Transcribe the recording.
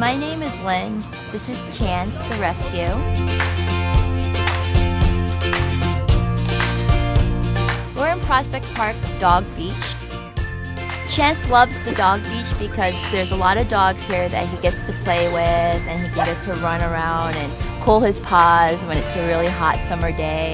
my name is Lynn. This is Chance the Rescue. We're in Prospect Park Dog Beach. Chance loves the dog beach because there's a lot of dogs here that he gets to play with, and he can get to run around and cool his paws when it's a really hot summer day.